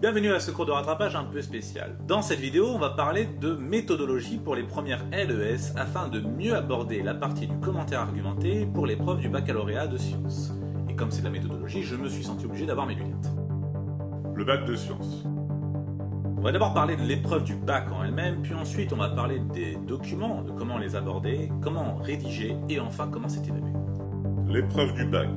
Bienvenue à ce cours de rattrapage un peu spécial. Dans cette vidéo, on va parler de méthodologie pour les premières LES afin de mieux aborder la partie du commentaire argumenté pour l'épreuve du baccalauréat de sciences. Et comme c'est de la méthodologie, je me suis senti obligé d'avoir mes lunettes. Le bac de sciences. On va d'abord parler de l'épreuve du bac en elle-même, puis ensuite on va parler des documents, de comment les aborder, comment rédiger et enfin comment c'est évalué. L'épreuve du bac.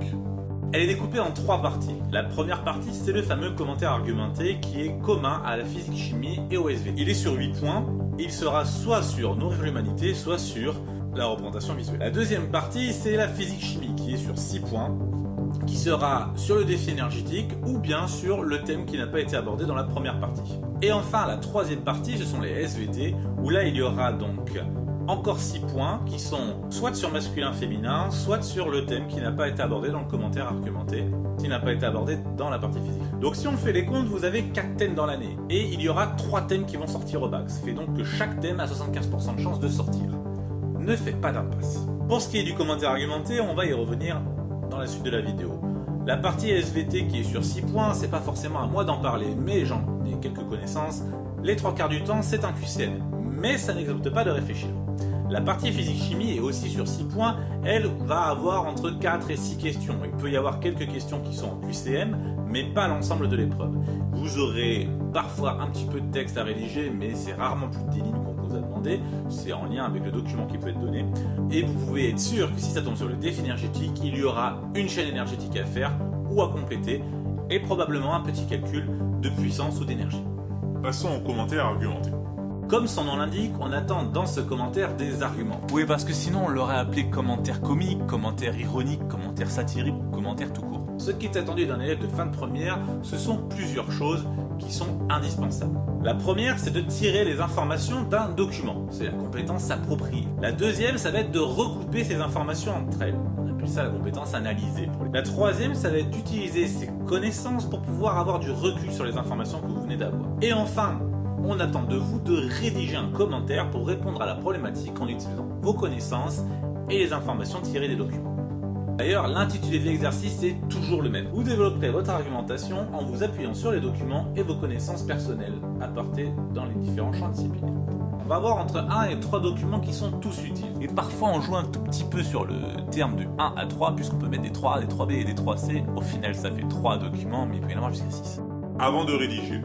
Elle est découpée en 3 parties. La première partie, c'est le fameux commentaire argumenté qui est commun à la physique-chimie et au SVT. Il est sur 8 points. Il sera soit sur Nourrir l'humanité, soit sur la représentation visuelle. La deuxième partie, c'est la physique-chimie qui est sur 6 points, qui sera sur le défi énergétique ou bien sur le thème qui n'a pas été abordé dans la première partie. Et enfin, la troisième partie, ce sont les SVT, où là, il y aura donc encore 6 points qui sont soit sur masculin-féminin, soit sur le thème qui n'a pas été abordé dans le commentaire argumenté, qui n'a pas été abordé dans la partie physique. Donc si on fait les comptes, vous avez 4 thèmes dans l'année, et il y aura 3 thèmes qui vont sortir au bac. Ça fait donc que chaque thème a 75% de chance de sortir. Ne faites pas d'impasse. Pour ce qui est du commentaire argumenté, on va y revenir dans la suite de la vidéo. La partie SVT qui est sur 6 points, c'est pas forcément à moi d'en parler, mais j'en ai quelques connaissances. Les 3 quarts du temps, c'est un QCM, mais ça n'exempte pas de réfléchir. La partie physique-chimie est aussi sur 6 points, elle va avoir entre 4 et 6 questions. Il peut y avoir quelques questions qui sont en QCM, mais pas l'ensemble de l'épreuve. Vous aurez parfois un petit peu de texte à rédiger, mais c'est rarement plus de 10 lignes qu'on vous a demandé. C'est en lien avec le document qui peut être donné. Et vous pouvez être sûr que si ça tombe sur le défi énergétique, il y aura une chaîne énergétique à faire ou à compléter, et probablement un petit calcul de puissance ou d'énergie. Passons au commentaire argumenté. Comme son nom l'indique, on attend dans ce commentaire des arguments. Oui, parce que sinon on l'aurait appelé commentaire comique, commentaire ironique, commentaire satirique ou commentaire tout court. Ce qui est attendu d'un élève de fin de première, ce sont plusieurs choses qui sont indispensables. La première, c'est de tirer les informations d'un document. C'est la compétence appropriée. La deuxième, ça va être de regrouper ces informations entre elles. On appelle ça la compétence analysée. La troisième, ça va être d'utiliser ses connaissances pour pouvoir avoir du recul sur les informations que vous venez d'avoir. Et enfin, on attend de vous de rédiger un commentaire pour répondre à la problématique en utilisant vos connaissances et les informations tirées des documents. D'ailleurs, l'intitulé de l'exercice est toujours le même. Vous développerez votre argumentation en vous appuyant sur les documents et vos connaissances personnelles apportées dans les différents champs disciplinaires. On va avoir entre 1 et 3 documents qui sont tous utiles. Et parfois on joue un tout petit peu sur le terme de 1 à 3, puisqu'on peut mettre des 3A, des 3B et des 3C. Au final, ça fait 3 documents, mais il peut y en avoir jusqu'à 6. Avant de rédiger.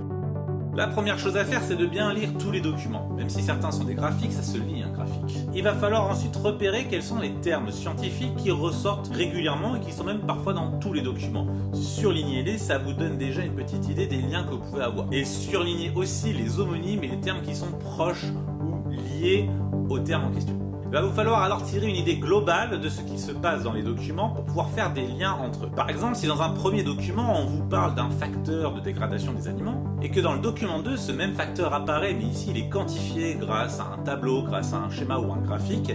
La première chose à faire, c'est de bien lire tous les documents. Même si certains sont des graphiques, ça se lit un graphique. Il va falloir ensuite repérer quels sont les termes scientifiques qui ressortent régulièrement et qui sont même parfois dans tous les documents. Surlignez-les, ça vous donne déjà une petite idée des liens que vous pouvez avoir. Et surlignez aussi les homonymes et les termes qui sont proches ou liés aux termes en question. Il va vous falloir alors tirer une idée globale de ce qui se passe dans les documents pour pouvoir faire des liens entre eux. Par exemple, si dans un premier document, on vous parle d'un facteur de dégradation des aliments, et que dans le document 2, ce même facteur apparaît, mais ici il est quantifié grâce à un tableau, grâce à un schéma ou un graphique,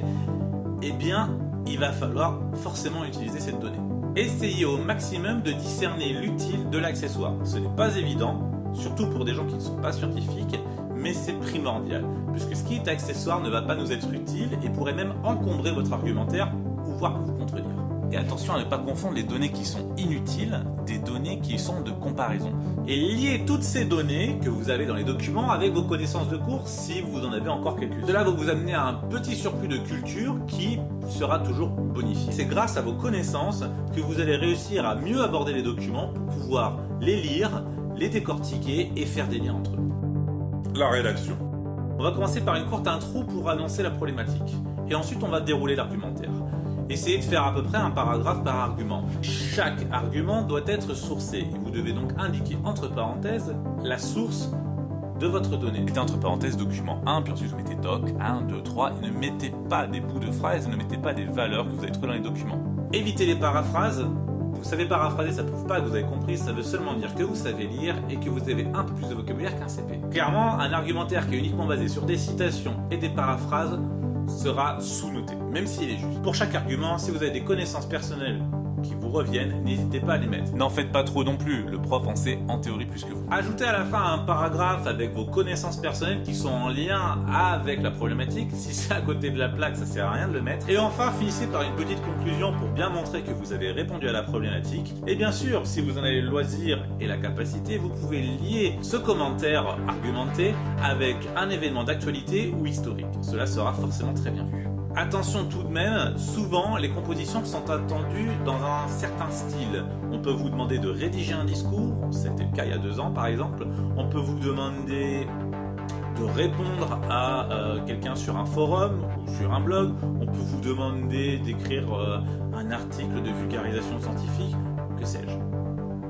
eh bien, il va falloir forcément utiliser cette donnée. Essayez au maximum de discerner l'utile de l'accessoire. Ce n'est pas évident, surtout pour des gens qui ne sont pas scientifiques, mais c'est primordial, puisque ce qui est accessoire ne va pas nous être utile et pourrait même encombrer votre argumentaire ou voire vous contredire. Et attention à ne pas confondre les données qui sont inutiles des données qui sont de comparaison. Et liez toutes ces données que vous avez dans les documents avec vos connaissances de cours si vous en avez encore quelques-unes. Cela va vous amener à un petit surplus de culture qui sera toujours bonifié. C'est grâce à vos connaissances que vous allez réussir à mieux aborder les documents pour pouvoir les lire, les décortiquer et faire des liens entre eux. La rédaction. On va commencer par une courte intro pour annoncer la problématique. Et ensuite, on va dérouler l'argumentaire. Essayez de faire à peu près un paragraphe par argument. Chaque argument doit être sourcé. Et vous devez donc indiquer entre parenthèses la source de votre donnée. Mettez entre parenthèses document 1, puis ensuite vous mettez doc 1, 2, 3, et ne mettez pas des bouts de phrases, ne mettez pas des valeurs que vous avez trouvées dans les documents. Évitez les paraphrases. Vous savez paraphraser, ça ne prouve pas que vous avez compris, ça veut seulement dire que vous savez lire et que vous avez un peu plus de vocabulaire qu'un CP. Clairement, un argumentaire qui est uniquement basé sur des citations et des paraphrases sera sous-noté, même s'il est juste. Pour chaque argument, si vous avez des connaissances personnelles qui vous reviennent, n'hésitez pas à les mettre. N'en faites pas trop non plus, le prof en sait en théorie plus que vous. Ajoutez à la fin un paragraphe avec vos connaissances personnelles qui sont en lien avec la problématique. Si c'est à côté de la plaque, ça sert à rien de le mettre. Et enfin, finissez par une petite conclusion pour bien montrer que vous avez répondu à la problématique. Et bien sûr, si vous en avez le loisir et la capacité, vous pouvez lier ce commentaire argumenté avec un événement d'actualité ou historique. Cela sera forcément très bien vu. Attention tout de même, souvent les compositions sont attendues dans un certain style. On peut vous demander de rédiger un discours, c'était le cas il y a 2 ans par exemple. On peut vous demander de répondre à quelqu'un sur un forum ou sur un blog. On peut vous demander d'écrire un article de vulgarisation scientifique, que sais-je.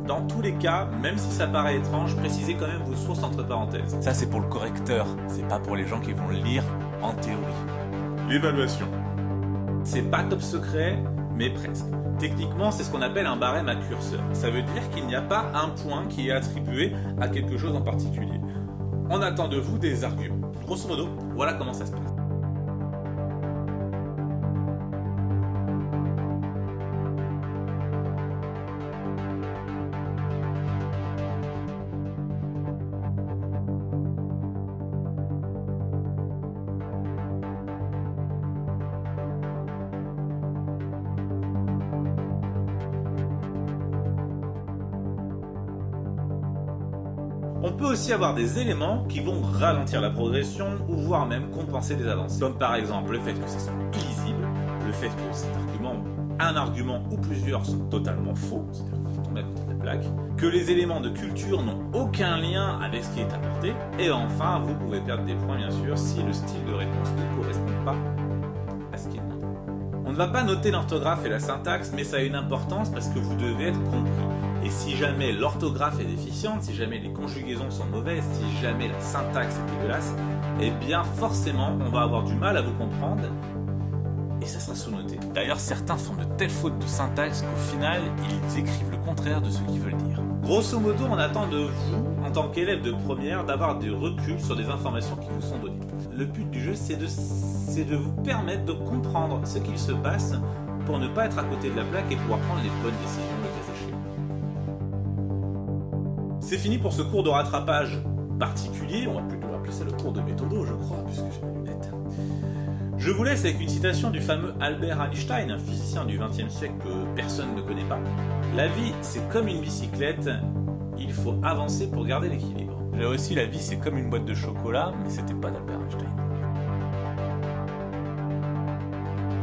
Dans tous les cas, même si ça paraît étrange, précisez quand même vos sources entre parenthèses. Ça c'est pour le correcteur, c'est pas pour les gens qui vont le lire en théorie. L'évaluation. C'est pas top secret, mais presque. Techniquement, c'est ce qu'on appelle un barème à curseur. Ça veut dire qu'il n'y a pas un point qui est attribué à quelque chose en particulier. On attend de vous des arguments. Grosso modo, voilà comment ça se passe. On peut aussi avoir des éléments qui vont ralentir la progression ou voire même compenser des avancées. Comme par exemple le fait que ça soit illisible, le fait que un argument ou plusieurs sont totalement faux, c'est-à-dire qu'on tombe à côté de la plaque, que les éléments de culture n'ont aucun lien avec ce qui est apporté, et enfin vous pouvez perdre des points bien sûr si le style de réponse ne correspond pas à ce qui est demandé. On ne va pas noter l'orthographe et la syntaxe, mais ça a une importance parce que vous devez être compris. Et si jamais l'orthographe est déficiente, si jamais les conjugaisons sont mauvaises, si jamais la syntaxe est dégueulasse, eh bien forcément on va avoir du mal à vous comprendre et ça sera sous-noté. D'ailleurs, certains font de telles fautes de syntaxe qu'au final, ils écrivent le contraire de ce qu'ils veulent dire. Grosso modo, on attend de vous, en tant qu'élève de première, d'avoir des reculs sur des informations qui vous sont données. Le but du jeu, c'est de vous permettre de comprendre ce qu'il se passe pour ne pas être à côté de la plaque et pouvoir prendre les bonnes décisions le cas échéant. C'est fini pour ce cours de rattrapage particulier, on va plutôt appeler ça le cours de méthodo, je crois, puisque j'ai mes lunettes. Je vous laisse avec une citation du fameux Albert Einstein, un physicien du XXe siècle que personne ne connaît pas. La vie, c'est comme une bicyclette, il faut avancer pour garder l'équilibre. Là aussi, la vie, c'est comme une boîte de chocolat, mais c'était pas d'Albert Einstein.